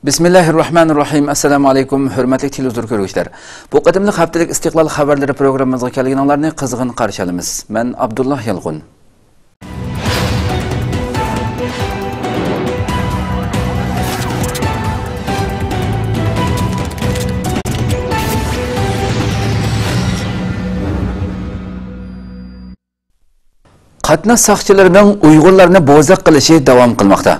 Bismillahirrahmanirrahim. Assalamu alaykum, hurmatli televizor ko'ruvchilar. Bu qadimlik haftalik istiqlol xabarlari programmamizga kelganlarni qizg'in qarshi olamiz. Men Abdullah Yalg'un. Qatnash saqchilarining Uyg'urlarni bo'zaq qilishi davom qilmoqda.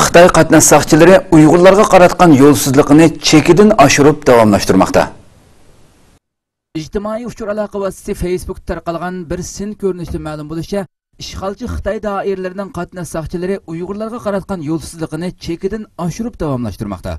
Xitoy qatnash saqchilari Uyg'urlarga qaratgan yo'lsizlikni chekidan oshirib davomlashtirmoqda. Ijtimoiy uchur aloqa vositasi Facebook tarqalgan bir sin ko'rinishli ma'lum bo'lishicha, ishg'olchi Xitoy doiralarining qatnash saqchilari Uyg'urlarga qaratgan yo'lsizlikni chekidan oshirib davomlashtirmoqda.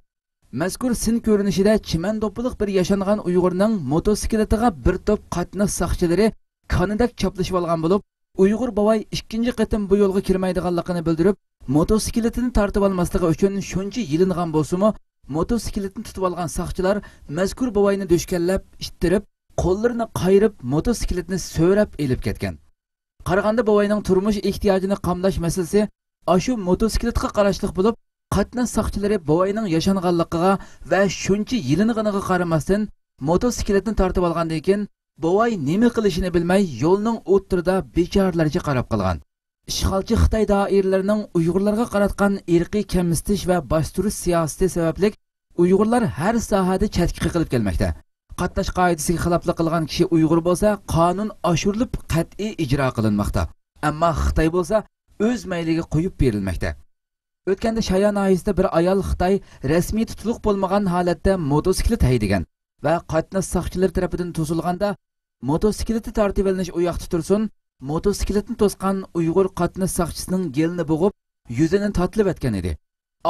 Mazkur sin ko'rinishida chimando'piliq bir yashangan Uyg'urning mototsikletiga bir to'p qatnash saqchilari kanidak chaplashib olgan bo'lib, Uyg'ur bovoy ikkinchi qatim bu yo'lga kirmaydiganligini bildirib, motosikletini tartib olmasligi uchun shuncha yilingan bo'lsa-mu, motosikletini tutib olgan saqchilar mazkur bovoyni do'shkallab, ittirib, qo'llarini qayirib, motosikletni so'rab elib ketgan. Qarag'anda bovoyning turmush ehtiyojini qamlash masalasi ashu motosikletga qarashliq bo'lib, qatnash saqchilari bovoyning yashanganligiga va shuncha yilinganiga qaramasdan motosikletni tartib olgandan keyin bovoy nima qilishini bilmay yo'lning o'ttirida bechoralarga qarab qolgan. İşğalçı Xitay dairalarining Uyg'urlarga qaratgan irqiy kamsitish va bostirish siyosati sababli Uyg'urlar har sohada chatki qilib kelmoqda. Qatnash qoidasiga xiloflik qilgan kishi Uyg'ur bo'lsa, qonun oshirilib qat'iy ijro qilinmoqda. Ammo Xitoy bo'lsa, o'z mayliga qo'yib berilmoqda. O'tganda Shayan oyisida bir ayol Xitoy rasmiy tutuluq bo'lmagan holatda motosiklet haydagan va qatnash saqchilari tomonidan to'silganda motosikletni tartib olinish u yoqda tursin, motosikletni to'sqan Uyg'ur qatnash saqchisining gelini bo'g'ib, yuzini tatlib etgan edi.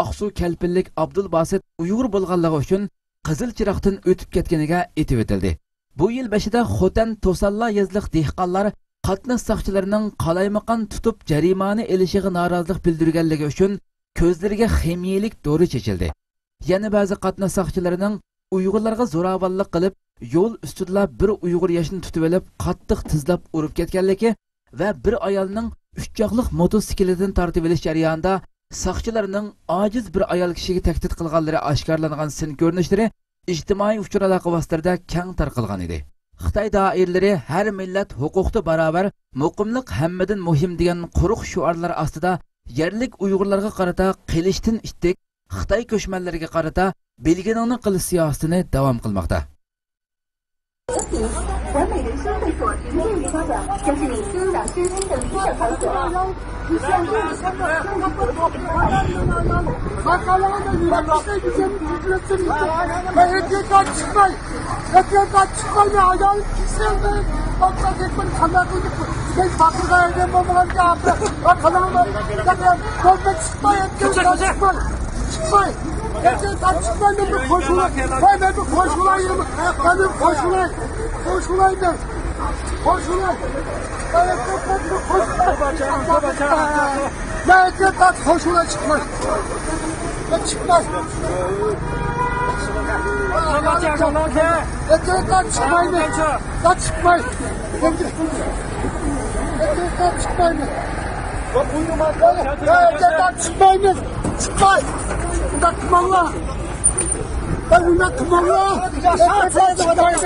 Aqsu Kalpillik Abdul Basit Uyg'ur bo'lganligi uchun qizil chiroqdan o'tib ketganiga aytib o'tildi. Bu yil boshida Xotan To'salla yezliq dehqonlar qatnash saqchilarining qalaymaqon tutib jarimani elishiga norozilik bildirganligi uchun ko'zlariga ximiyelik dori chechildi. Yana ba'zi qatnash saqchilarining Uyg'urlarga zo'ravonlik qilib, yo'l ustida bir Uyg'ur yoshini tutib olib, qattiq tizlab urib ketganligi va bir ayolning uchchoqliq motosikletini tartib olish jarayonida saqchilarning ojiz bir ayol kishiga tahdid qilganlari oshkorlangan sin ko'rinishlari ijtimoiy uchur aloqa vositalarida keng tarqalgan edi. Xitoy doiralari har millat huquqda barobar, muqimlik hammadan muhim degan quruq shuarlar ostida yerlik Uyg'urlarga qarata qilishdan ittik, Xitoy ko'chmanlariga qarata belginingni qilish siyosatini davom qilmoqda. 完美人生会所营业营销的将是你新港新兴的一个场所。你需要注意参考中国国土规划。çıkmayın bir koşular. Ben bir koşulayım. Ben bir koşulayım. Koşulayım. Koşulayım. Ben bir koşulayım. Ben koşulayım çıkmayın. Ben çıkmayın. Etraftan çıkmayın. Ben çıkmayın. Etraftan çıkmayın. Etraftan çıkmayın. Çıkmayın. Burada tımarla. Ben burada tımarla. Etraftan çıkmayın.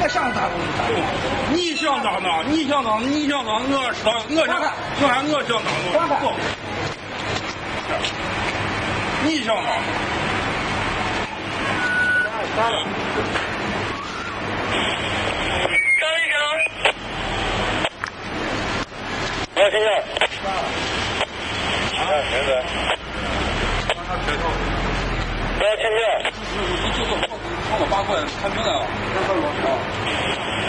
我上大公司，你想当哪？你想当？你想当？我上，我想，我喊我想当我。你想当？张一生，我听见。啊，现在。 不要听见。你就说放我8块，看明白了。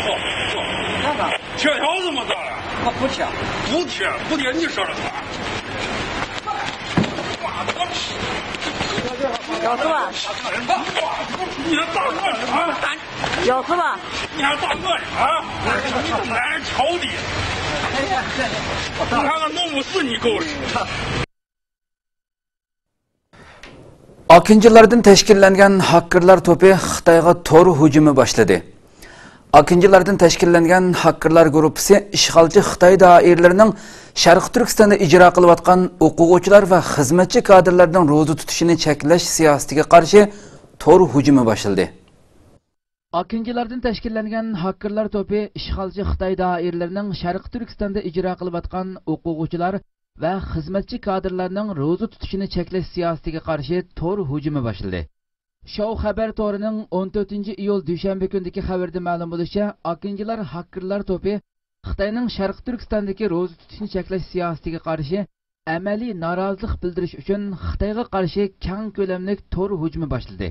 坐。你看看。贴条子么咋了？我不贴。不贴，不贴你说了算。要是吧？你还打我呢啊？要是吧？你还打我呢啊？你这男人挑的。你看看弄不死你狗屎。 Akıncılardan teşkillengen hakkerlar topi Xitayga tor hücumu başladı. Akıncılardan təşkillengen hakkerlar grupisi işgalci Xitay dairlerinin Şarkı Türkistan'da icra kılıvatkan okuguçular ve hizmetçi kadrlardan rozu tutuşunu çekleş siyasetiga karşı tor hücumu başladı. Akıncılardan təşkillengen hakkerlar topu işgalci Xitay dairlerinin Şarkı Türkistan'da icra kılıvatkan okuguçular ve hizmetçi kadrlarının rozu tutuşunu çekleş siyasetiga karşı tor hücumu başladı. Show Haber Toru'nun 14 iyul Düşenbe gündeki haberde ma'lum bo'lishicha, Akıncılar hakkerlar to'pi Xitoyning Sharq Turkistondagi ro'za tutishni cheklash siyosatiga qarshi amaliy norozilik bildirish uchun Xitoyga qarshi keng ko'lamli tor hujumi boshladi.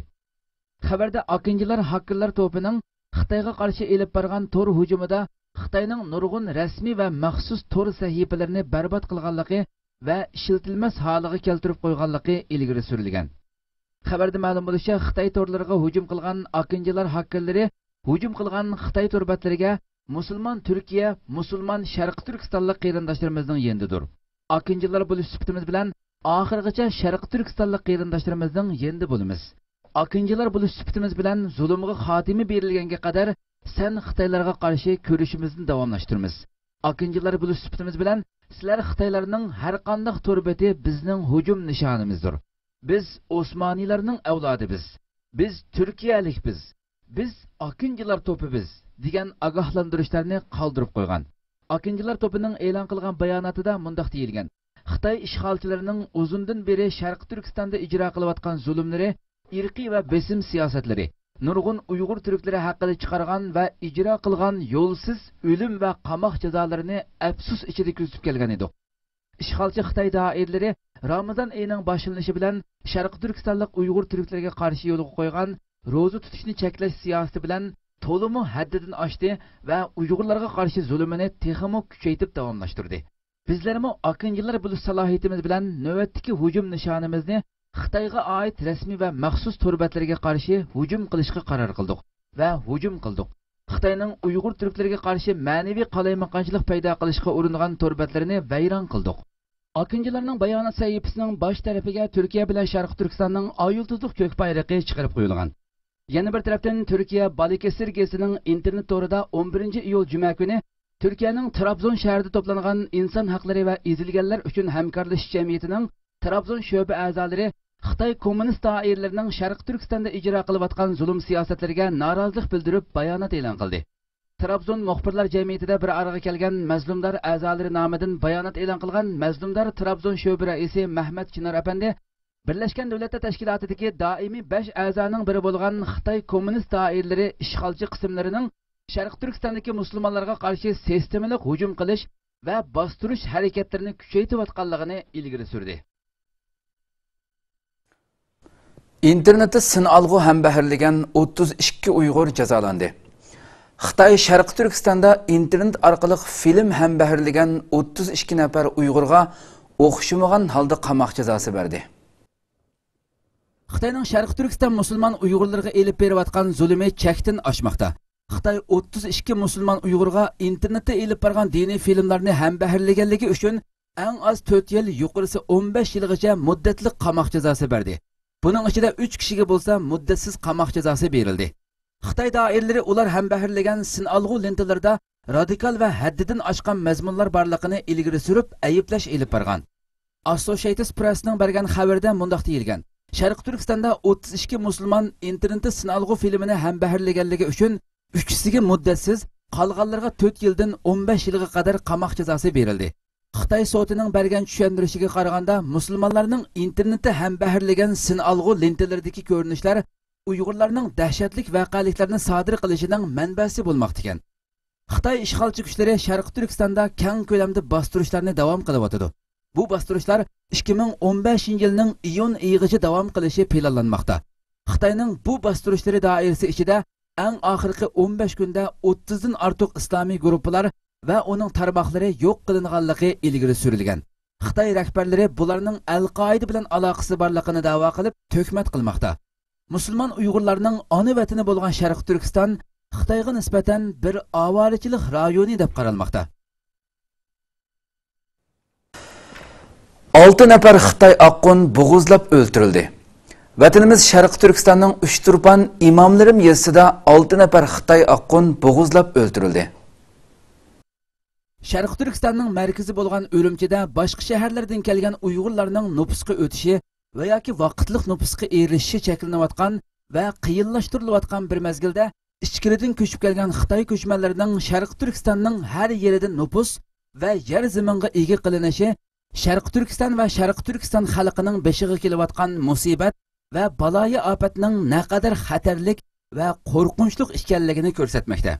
Xabarda Akıncılar hakkerlar to'pining Xitoyga qarshi elib borgan tor hujumida Xitoyning nurg'un rasmiy va maxsus tor sahifalarini barbod qilganligi va ishlatilmas holiga keltirib qo'yganligi ilgari surilgan. Xabarda ma'lum bo'lishicha, Xitoy torlariga hujum qilgan Akıncılar hakkerlari hujum qilgan Xitoy torbatlariga musulmon Turkiya, musulmon Sharq Turkistonlik qarindoshlarimizning yendidir. Akıncılar bo'lish sifatimiz bilan oxirgacha Sharq Turkistonlik qarindoshlarimizning yendi bo'lamiz. Akıncılar bo'lish sifatimiz bilan zulmga xotimi berilganga qadar sen Xitoylarga qarshi kurashimizni davomlashtiramiz. Akıncılar bo'lish sifatimiz bilan sizlar Xitoylarning har qanday torbati bizning hujum nishonimizdir. Biz Osmaniylarning avlodibiz. Biz Turkiyalik biz. Biz Akıncılar to'pibiz degan ogohlantirishlarni qoldirib qo'ygan. Akıncılar to'pining e'lon qilgan bayonotida mundaq deyilgan: Xitoy ishg'olchilarining uzundan beri Sharq Turkistonda ijro qilayotgan zulmlari, irqiy va besim siyosatlari, nurg'un Uyg'ur turklari haqida chiqargan va ijro qilgan yo'lsiz o'lim va qamoq jazolarini afsus ichida kuzatib kelgan edi. İşgalchi Xitoy doiralari Ramazon oyining boshlanishi bilan Sharq Turkistonlik Uyg'ur turklariga qarshi yo'lga qo'ygan ro'za tutishni cheklash siyosati bilan to'liq haddidan oshdi va Uyg'urlarga qarshi zulmini texmo kuchaytirib davomlashtirdi. Bizlarmi Akıncılar bo'lish salohiyatimiz bilan navbatdagi hujum nishonimizni Xitoyga oid rasmiy va maxsus turbatlarga qarshi hujum qilishga qaror qildik va hujum qildik. Xitoyning Uyg'ur turklariga qarshi ma'naviy qalaymaqonchilik paydo qilishga uringan turbatlarini vayron qildik. Akıncılarning bayonot sahifasining bosh tarafiga Turkiya bilan Sharq Turkistonning oyulduzlik ko'k bayrog'i chiqarib qo'yilgan. Yana bir tarafdan Turkiya Balıkesir gezisining internet torida 11 iyul juma kuni Turkiyaning Trabzon shahrida to'plangan inson haqlari va ezilganlar uchun hamkorlashish jamiyatining Trabzon sho'ba a'zolari Xitoy kommunist doiralarining Sharq Turkistonda ijro qilayotgan zulm siyosatlariga norozilik bildirib bayonot e'lon qildi. Trabzon muxbirlar jamiyatida bir araya kelgan mazlumlar a'zolari nomidan bayonot e'lon qilgan mazlumlar Trabzon sho'ba raisi Mahmad Chinar apandi Birleşken Devletler Teşkilatı'daki daimi 5 a'zoning biri bo'lgan Xitoy kommunist doiralari ishg'olchi qismlarining Sharq Turkistondagi musulmonlarga qarshi sistemalik hujum qilish va bostirish harakatlarini kuchaytirayotganligini ilgari surdi. İnternetda sin alg'u hambahirlagan 32 Uyg'ur jazolandi. Xitoy Sharq Turkistonda internet orqali film hambahirlagan 32 nafar Uyg'urga o'xshamagan holda qamoq jazosi berdi. Xitoyning Sharq Turkiston musulmon Uyg'urlarga elib berayotgan zulmi chekdan oshmoqda. Xitoy 32 musulmon Uyg'urga internetda elib borgan diniy filmlarni hambahirlaganligi uchun eng az 4 yil, yuqorisi 15 yilgacha muddatli qamoq jazosi berdi. Buning ichida 3 kishiga bo'lsa muddatsiz qamoq jazosi berildi. Xitoy doiralari ular hambahirlagan sinalg'u lentalarda radikal va haddidan oshgan mazmunlar borligini ilgari surib ayiblash elib borgan. Associated Press'ning bergan xabarda mundaq deyilgan: Sharq Turkistonda 32 musulmon internetda sinalg'u filmini hambahirlaganligi uchun 3kisiga muddatsiz, qolganlarga 4 yildan 15 yilga qadar qamoq jazosi berildi. Xitoy sotining bergan tushuntirishiga qaraganda, musulmonlarning internetda hambahirlagan sinalg'u lentalardagi ko'rinishlar Uyg'urlarning dahshatli voqealiklarni sodir qilishining manbasi bo'lmoqda ekan. Xitoy ishg'olchi kuchlari Sharq Turkistonda keng ko'lamda bostirishlarni davom qilyapti. Bu bostirishlar 2015 yilning iyun oyigacha davom qilishi planlanmoqda. Xitoyning bu bostirishlari doirasi ichida eng oxirgi 15 kunda 30 dan ortiq islomiy guruhlar va uning tarmoqlari yo'q qilinganligi ilgari surilgan. Xitoy rahbarlari bularning Al-Qoida bilan aloqasi borligini da'vo qilib, to'kmat qilmoqda. Musulmon Uyg'urlarning ona vatani bo'lgan Sharq Turkiston Xitoyga nisbatan bir avarichilik rayoni deb qaralmoqda. 6 nafar Xitoy oqqon bo'g'izlab o'ldirildi. Vatanimiz Sharq Turkistonning Uchturpan imomlarim yezisida 6 nafar Xitoy oqqon bo'g'izlab o'ldirildi. Sharq Turkistonning markazi bo'lgan O'limchida boshqa shaharlardan kelgan Uyg'urlarning nupusga o'tishi va yoki vaqtliq nupusga erishishi cheklanayotgan va qiyinlashtirilayotgan bir mezgilda ichkaridan ko'chib kelgan Xitoy ko'chmanlarining Sharq Turkistonning har yeridan nupus va yer zaminga ega qilinishi Sharq Turkiston va Sharq Turkiston xalqining beshiga kelayotgan musibat va baloyi ofatning naqadar xatarlik va qo'rqinchli ekanligini ko'rsatmoqda.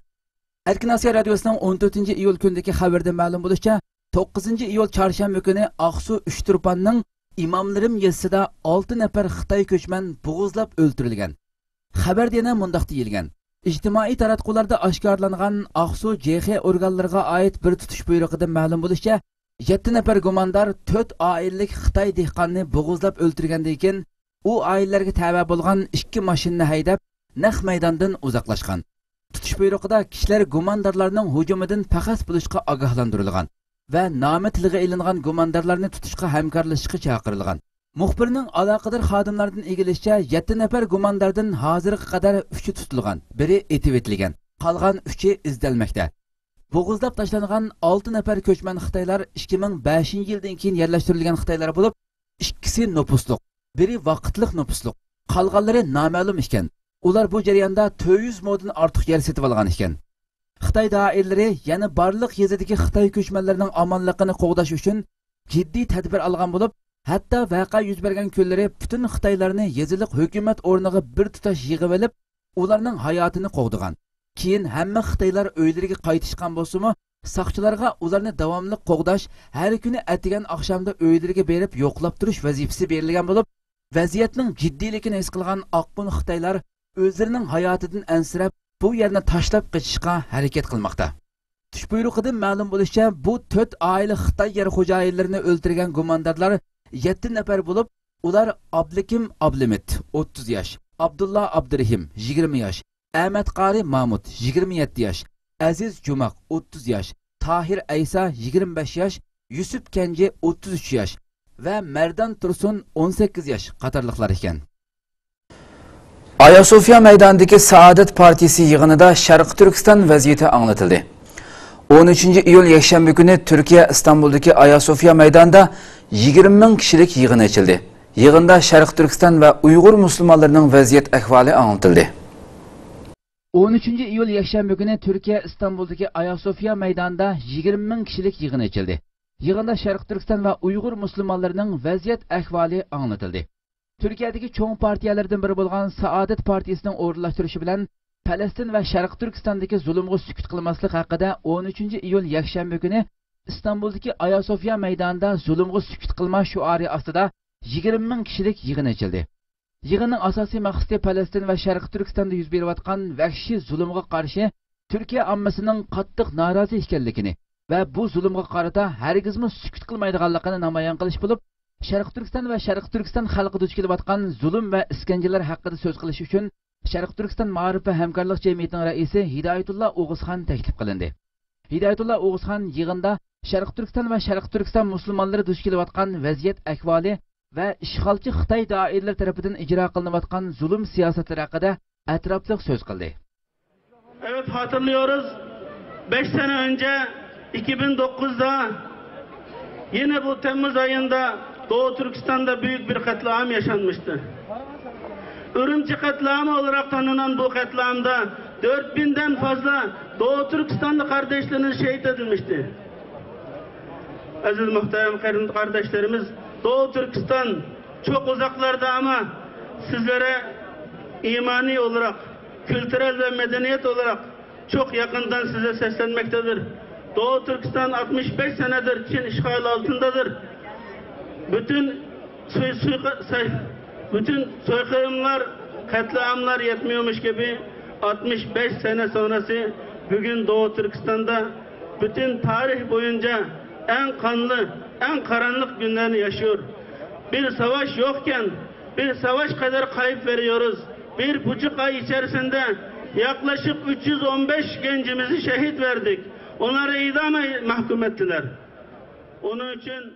Erkin Asiya Radyosu'nun 14 iyul kundaki xabarda ma'lum bo'lishicha, 9 iyul çarşamba kuni Aqsu Uchturpanning imomlarim yezisida 6 nafar Xitoy ko'chman bo'g'izlab o'ldirilgan. Xabarda yana mundaq deyilgan: ijtimoiy taratqularda oshkorlangan Aqsu JX organlariga oid bir tutish buyrug'ida ma'lum bo'lishicha, 7 nafar gumondor 4 oilalik Xitoy dehqonni bo'g'izlab o'ldirgandan keyin u oilalarga tava bo'lgan 2 mashinani haydab naq maydondan uzoqlashgan. Tutush buyrug'ida kishilar gumondorlarning hujumidan faqat bo'lishga ogohlantirilgan va nomi tilga ilingan gumondorlarni tutishga hamkorlashishga chaqirilgan. Muxbirning aloqador xodimlaridan egilishicha 7 nafar gumondordan hozirga qadar 3 tutilgan, biri etib etilgan, qolgan 3 izdalmoqda. Bo'g'izlab tashlangan 6 nafar ko'chman Xitoylar 2005-yildan keyin yerlashtirilgan Xitoylar bo'lib, ikkisi nupusliq, biri vaqtliq nupusliq, qolganlari noma'lum ekan. Ular bu jarayonda 400 moddan ortiq yer setib olgan ekan. Xitoy doiralari yana barliq yezidagi Xitoy ko'chmanlarining omonligini qo'g'dash uchun jiddiy tadbir olgan bo'lib, hatto voqea yuz bergan kunlari butun Xitoylarni yeziliq hukumat o'rniga bir tutash yig'ib olib, ularning hayotini qo'g'digan. Keyin hamma Xitoylar uylariga qaytishgan bo'lsa-mu, saqchilarga ularni davomli qo'g'dash, har kuni atigan oqshomda uylariga berib yo'qlab turish vazifasi berilgan bo'lib, vaziyatning jiddiyligini his qilgan oqqon Xitoylar o'zlarining hayotidan ansirab bu yerni tashlab qochishga harakat qilmoqda. Tush buyrug'idan ma'lum bo'lishicha, bu 4 oila Xitoy yer xo'jayinlarini o'ldirgan gumondorlar 7 nafar bo'lib, ular Abdukim Ablimit 30 yosh, Abdullah Abdurahim 20 yosh, Ahmad Qari Mahmud 27 yosh, Aziz Jumaq 30 yosh, Tahir Aysa 25 yosh, Yusuf Kenji 33 yosh va Merdan Tursun 18 yosh qatorliqlar ekan. Ayasofya maydonidagi Saadat partiyasi yig'inida Sharq Turkiston vaziyati anglatildi. 13 iyul yakshanba kuni Turkiya Istanbuldagi Ayasofya maydonida 20 ming kishilik yig'in ochildi. Yig'inda Sharq Turkiston va Uyg'ur musulmonlarining vaziyat ahvoli anglatildi. 13 iyul yakshanba kuni Turkiya Istanbuldagi Ayasofya maydonida 20 ming kishilik yig'in ochildi. Yig'inda Sharq Turkiston va Uyg'ur musulmonlarining vaziyat ahvoli anglatildi. Türkiye'deki çoğun partiyalardan biri bo'lgan Saadat partiyasining o'rinlashtirishi bilan Falastin va Sharq Turkistondagi zulmga sukut qilmaslik haqida 13 iyul yakshanba kuni İstanbuldagi Ayasofya maydonida zulmga sukut qilma shuari ostida 20 ming kishilik yig'in ochildi. Yig'inning asosiy maqsadi Falastin va Sharq Turkistonda yuz berayotgan vahshiy zulmga qarshi Turkiya ommasining qattiq norozi ekanligini va bu zulmga qarata hargizmi sukut qilmaydiganligini namoyon qilish bo'lib, Sharq Turkiston va Sharq Turkiston xalqi duch kelayotgan zulm va iskanjalar haqida so'z qilish uchun Sharq Turkiston Ma'rif va hamkorlik jamiyatining raisi Hidoyatulloh O'g'izxon taklif qilindi. Hidoyatulloh O'g'izxon yig'inda Sharq Turkiston va Sharq Turkiston musulmonlari duch kelayotgan vaziyat ahvoli va ishg'olchi Xitoy doiralari tomonidan ijro qilinayotgan zulm siyosatlari haqida atrofli so'z qildi. Evet, hatırlıyoruz. 5 sene önce 2009'da yine bu Temmuz ayında Doğu Türkistan'da büyük bir katliam yaşanmıştı. Ürümçi katliamı olarak tanınan bu katliamda 4000'den fazla Doğu Türkistanlı kardeşlerimiz şehit edilmişti. Aziz muhterem kardeşlerimiz, Doğu Türkistan çok uzaklarda ama sizlere imani olarak, kültürel ve medeniyet olarak çok yakından size seslenmektedir. Doğu Türkistan 65 senedir Çin işgali altındadır. Bütün soykırımlar, katliamlar yetmiyormuş gibi 65 sene sonrası bugün Doğu Türkistan'da bütün tarih boyunca en kanlı, en karanlık günlerini yaşıyor. Bir savaş yokken bir savaş kadar kayıp veriyoruz. 1,5 ay içerisinde yaklaşık 315 gencimizi şehit verdik. Onları idama mahkum ettiler. Onun için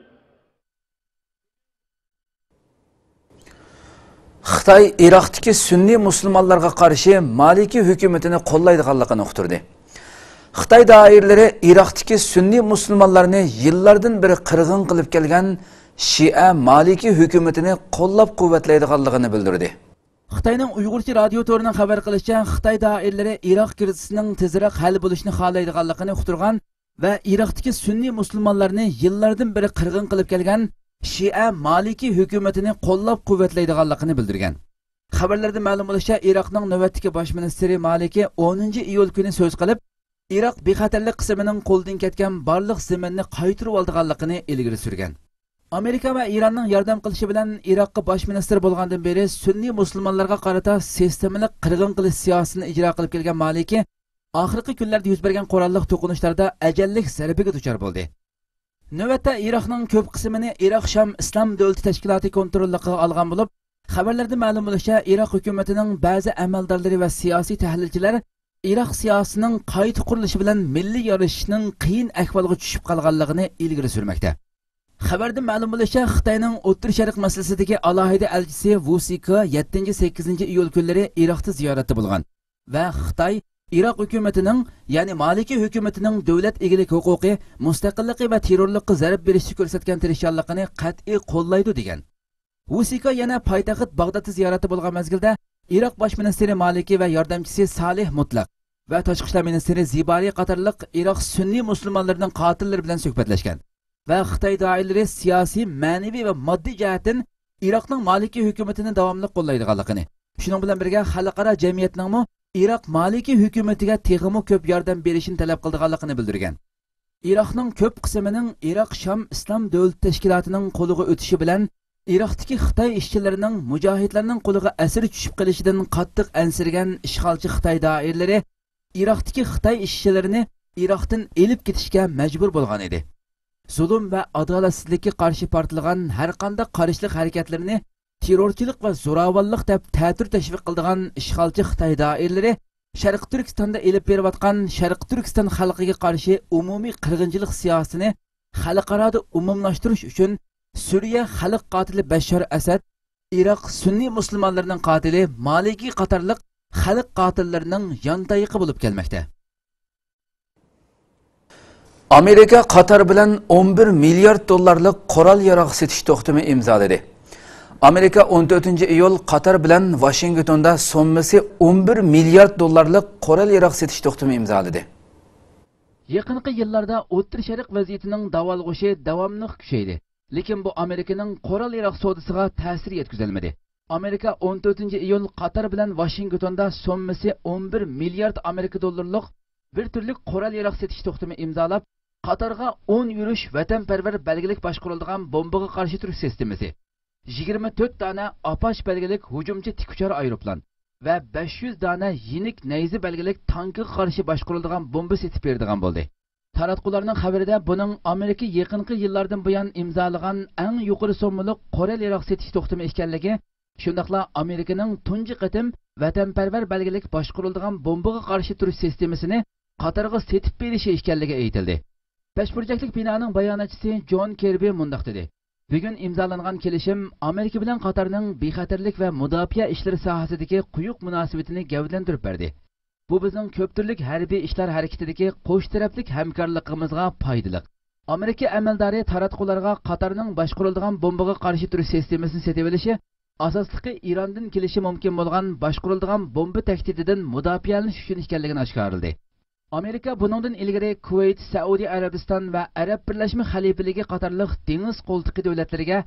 Xitoy Iroqdagi sunniy musulmonlarga qarshi Maliki hukumatini qo'llaydiganligini uqtirdi. Xitoy doiralari Iroqdagi sunniy musulmonlarni yillardan beri qirg'in qilib kelgan Shia Maliki hukumatini qo'llab-quvvatlaydiganligini bildirdi. Xitoyning Uyg'urcha radio to'rining xabar qilishicha, Xitoy doiralari Iroq krizisining tezroq hal bo'lishini xohlaydiganligini uqtirgan va Iroqdagi sunniy musulmonlarni yillardan beri qirg'in qilib kelgan Shia Maliki hukumatini qo'llab-quvvatlaydiganligini bildirgan. Xabarlarda ma'lum bo'lishicha, Iroqning navbatdagi bosh ministri Maliki 10-iyul kuni so'z qilib, Iroq bexatarlik qismining qo'ldan ketgan barliq zaminni qaytarib olganligini ilgari surgan. Amerika va Iranning yordam qilishi bilan Iroqqa bosh ministr bo'lgandan beri sunniy musulmonlarga qarata sistemalik qirg'in qilish siyosatini ijro qilib kelgan Maliki oxirgi kunlarda yuz bergan qurolli to'qinishlarda ajallik zarbiga duchor bo'ldi. Navbatda Iroqning ko'p qismini Iroq Sham Islom davlati tashkiloti kontrolligiga olgan bo'lib, xabarlarda ma'lum bo'lishicha, Iroq hukumatining ba'zi amaldorlari va siyosiy tahlilchilar Iroq siyosatining qayta qurilishi bilan milliy yorishishning qiyin ahvolga tushib qolganligini ilgari surmoqda. Xabarda ma'lum bo'lishicha, Xitoyning O'rta Sharq masalasidagi alohida elchisi Wu Sika 7-8 iyul kunlari Iroqda ziyoratda bo'lgan va Xitoy Iroq hukumatining, ya'ni Maliki hukumatining davlat egilik huquqi, mustaqilligi va terrorlikqa zarb berishni ko'rsatgan tirishchanligini qat'iy qo'llaydi degan. Wu Sika yana poytaxt Bag'dodda ziyorati bo'lgan mezgilda Iroq bosh ministri Maliki va yordamchisi Salih Mutlaq va tashqi ishlar ministri Zibari qatorliq Iroq sunniy musulmonlarining qotillari bilan suhbatlashgan va Xitoy doiralari siyosiy, ma'naviy va moddiy jihatdan Iroqning Maliki hukumatini davomli qo'llaydiganligini, shuning bilan birga xalqaro jamiyatning Iroq Maliki hukumatiga texmo ko'p yordam berishini talab qilganligini bildirgan. Iroqning ko'p qismining Iroq Sham Islom davlati tashkilotining qo'liga o'tishi bilan Iroqdagi Xitoy ishchilarining mujohidlarning qo'liga asir tushib qolishidan qattiq ansirgan ishg'olchi Xitoy doiralari Iroqdagi Xitoy ishchilarini Iroqdan elib ketishga majbur bo'lgan edi. Zulm va adolatsizlikka qarshi portlagan har qanday qarishlik harakatlarini terrorchilik va zo'ravonlik deb ta'tir tashviq qildigan ishg'olchi Xitoy doiralari Sharq Turkistonda elib berayotgan Sharq Turkiston xalqiga qarshi umumiy qirg'inchilik siyosatini xalqaroda umumlashtirish uchun Suriya xalq qotili Bashar Asad, Iroq sunniy musulmonlarining qotili Maliki qatorliq xalq qotillarining yontayiqi bo'lib kelmoqda. Amerika Qatar bilan 11 milliard dollarlik qurol-yarog' setish to'xtami imzoladi. Amerika 14-iyul Qatar bilan Washingtonda sommasi 11 milliard dollarlik qurol-yarog' setish to'xtami imzoladi. Yaqinqi yillarda O'rta Sharq vaziyatining davolg'ishi davomli kuchaydi. Lekin bu Amerikaning qurol-yarog' savdosiga ta'sir yetkazilmadi. Amerika 14-iyul Qatar bilan Washingtonda sommasi 11 milliard Amerika dollarlik bir turlik qurol-yarog' setish to'xtami imzolab, Qatarga 10 yurish vatanparvar belgilik boshqarilgan bombaga qarshi turish sistemasi, 24 dona Apache belgilik hujumchi tikuchar aeroplan va 500 dona yenik nayzi belgilik tankga qarshi boshqarilgan bomba setib berdigan bo'ldi. Taratqularning xabarida buning Amerika yaqinqi yillardan buyon imzolagan eng yuqori sommalik qurol-yarog' setish to'xtami ekanligi, shundaqla Amerikaning tunji qatim vatanparvar belgilik boshqarilgan bombaga qarshi turish sistemasini Qatarga setib berishi ekanligi aytildi. Beşburcaklik binoning bayonotchisi John Kirby mundaq dedi: "Bugun imzolangan kelishim Amerika bilan Qatarning bexatarlik va mudofaa ishlari sohasidagi quyuq munosabatini gavdalantirib berdi. Bu bizning ko'p turlik harbiy ishlar harakatidagi qo'sh taraflik hamkorligimizga foydali. Amerika amaldori taratqularga Qatarning boshqarilgan bombaga qarshi turish sistemasini setib olishi asosligi Irandan kelishi mumkin bo'lgan boshqarilgan bomba tahdididan mudofaalanish uchun ekanligini oshkorladi. Amerika buningdan ilgari Kuvayt, Saudiya Arabiston va Arab Birlashma Xalifaligi qatorliq dengiz qo'ltiqi davlatlariga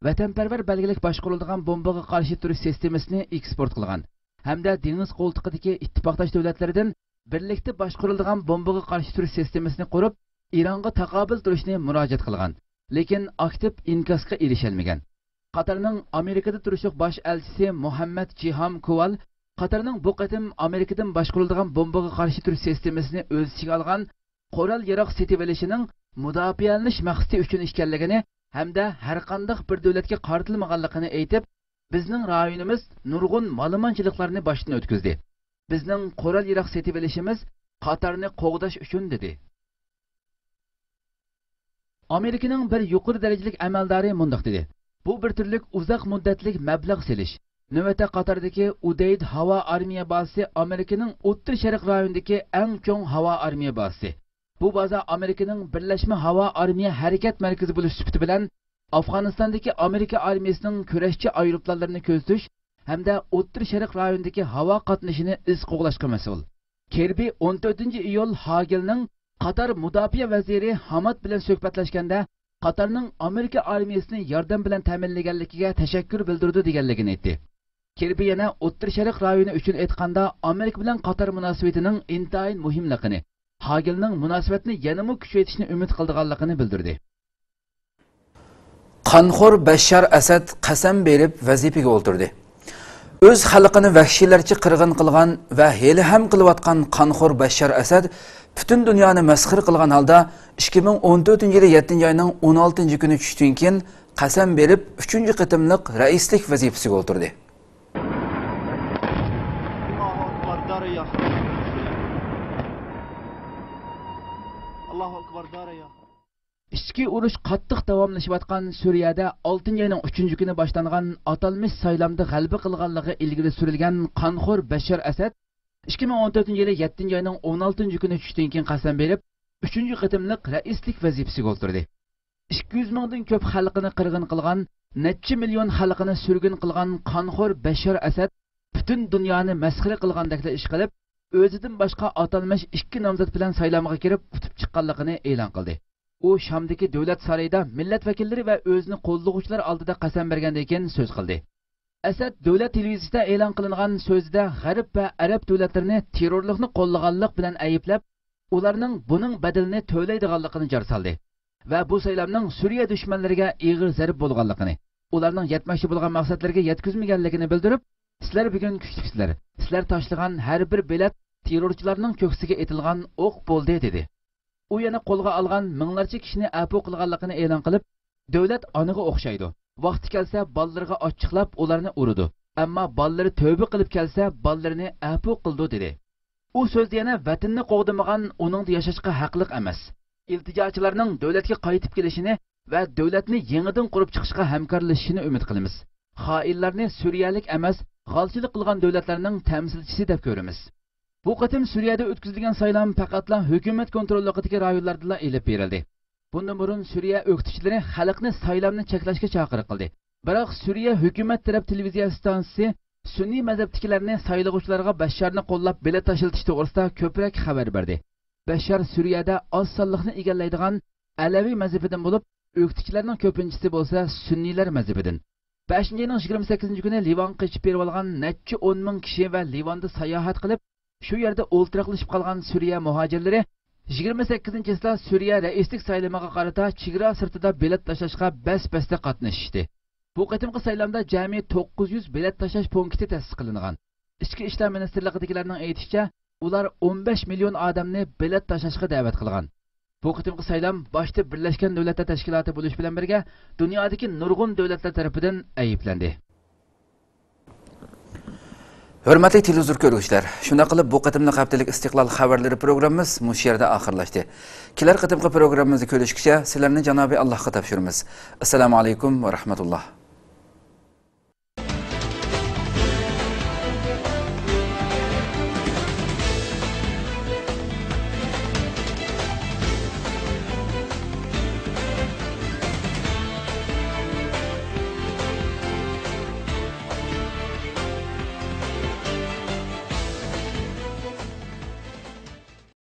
vatanparvar belgilik boshqarilgan bombaga qarshi turish sistemasini eksport qilgan hamda dengiz qo'ltiqidagi ittifoqdosh davlatlardan birlikda boshqarilgan bombaga qarshi turish sistemasini qurib, Ironga taqobil turishni murojaat qilgan, lekin aktiv inkosga erishalmagan. Qatarning Amerikada turishliq bosh elchisi Muhammad Jiham Koval Qatarning bu qatim Amerikadan boshqarilgan bombaga qarshi turish sistemasini o'z ichiga olgan qurol-yarog' setib olishining mudofaalanish maqsadi uchun ekanligini hamda har qanday bir davlatga qaratilmaganligini aytib, bizning rayonimiz nurg'un ma'lumotchiliklarni boshdan o'tkazdi. Bizning qurol-yarog' setib olishimiz Qatarni qo'g'dash uchun dedi. Amerikaning bir yuqori darajalik amaldori mundaq dedi: "Bu bir turlik uzoq muddatlik mablag' selish. Növbətdə Qatardakı Udeyd hava armiya bazası Amerikanın O'rta Sharq rayonidagi eng cho'ng hava armiya bazası. Bu baza Amerikanın Birleşme Hava Armiya harakat markazi bo'lish sifati bilan Afg'onistondagi Amerika armiyasining kurashchi aeroplanlarini ko'zlash hamda O'rta Sharq rayonidagi havo qatnashini iz qo'g'lashga mas'ul. Kirby 14-iyul Hagelning Qatar mudofaa vaziri Hamad bilan suhbatlashganda Qatarning Amerika armiyasini yordam bilan ta'minlaganligiga tashakkur bildirdi deganligini aytdi. Kirby yana O'rta Sharq rayoni uchun aytganda Amerika bilan Qatar munosabatining intayin muhimligini, Hagelning munosabatni yanada kuchaytirishni umid qilganligini bildirdi. Qanxo'r Bashar Asad qasam berib vazifaga o'ltirdi. O'z xalqini vahshiylarcha qirg'in qilgan va hali ham qilayotgan qanxo'r Bashar Asad butun dunyoni masxir qilgan holda 2014-yil 7-oyning 16-kuni tushdan keyin qasam berib 3-qitimliq raislik vazifasiga o'ltirdi. Allohu akbar daraya. İchki urush qattiq davomlashayotgan Suriyada 6-oyning 3-kuni boshlangan atalmış saylamda g'alaba qilganligi ilgari surilgan qanxo'r Bashar Asad 2014-yil 7-oyning 16-kuni tushdan keyin qasam berib 3-qitimliq raislik vazifasiga o'ltirdi. 200 mingdan ko'p xalqini qirg'in qilgan, necha million xalqini surgun qilgan qanxo'r Bashar Asad butun dunyoni masxir qilgandek ish qilib, o'zidan boshqa atalmış 2 nomzod bilan saylamga kirib utib chiqqanligini e'lon qildi. U Shamdagi davlat sarayida millat vakillari va o'zini qo'llovchilar oldida qasam bergandan keyin so'z qildi. Asad davlat televiziyasida e'lon qilingan so'zida G'arb va Arab davlatlarini terrorlikni qo'llaganlik bilan ayblab, ularning buning badalini to'laydiganligini jar soldi va bu saylamning Suriya dushmanlariga og'ir zarb bo'lganligini, ularning yetmoqchi bo'lgan maqsadlarga yetkazmaganligini bildirib, sizlar bugun kuchliksizlar. Sizlar tashlagan har bir bilat terrorchilarning ko'ksiga etilgan o'q bo'ldi dedi. U yana qo'lga olgan minglarcha kishini afu qilganligini e'lon qilib, davlat onaga o'xshaydi. Vaqti kelsa ballarga ochiqlab ularni uradi. Ammo ballari tövbe qilib kelsa ballarini afu qildi dedi. U so'zda yana vatanni qo'g'damagan uning yashashga haqliq emas. İltijochilarning davlatga qaytib kelishini va davlatni yangidan qurib chiqishga hamkorlashishini umid qilamiz. Xoinlarni suriyalik emas, g'alchilik qilgan davlatlarning tamsilchisi deb ko'ramiz. Bu qatim Suriyada o'tkazilgan saylam faqatla hukumat kontrolidagi rayonlarda elib berildi. Bundan burun Suriya o'qituvchilari xalqni saylamni cheklashga chaqiriq qildi. Biroq Suriya hukumat taraf televiziya stansiyasi sunniy mazhabdagilarni saylovchilarga Basharni qo'llab bilet tashiltish to'g'risida ko'proq xabar berdi. Bashar Suriyada oz sonliqni egallaydigan Alaviy mazhabidan bo'lib, o'qituvchilarning ko'pinchisi bo'lsa sunniylar mazhabidan. 5-oyning 28-kuni Livan qochib berib olgan necha 10 ming kishi va Livanda sayohat qilib, shu yerda o'ltiraqlashib qolgan Suriya muhojirlari 28-da Suriya raislik saylamiga qarata chegara sirtida bilet tashlashga bas-basda qatnashdi. Bu qatimqi saylamda jami 900 bilet tashlash punkti ta'sis qilingan. Ichki ishlar ministrligidagilarning aytishicha, ular 15 million odamni bilet tashlashga da'vat qilgan. Bu qatimqi saylam boshda Birlashgan Davlatlar Tashkiloti bo'lish bilan birga dunyodagi nurg'un davlatlar tomonidan ayblandi. Hurmatli televizor ko'ruvchilar, shunda qilib bu qatimliq haftalik istiqlol xabarlari programmamiz mush yerda oxirlashdi. Kelar qatimqi programmamizni ko'rishgacha sizlarni Janobi Allohga topshiramiz. Assalomu alaykum va rahmatulloh.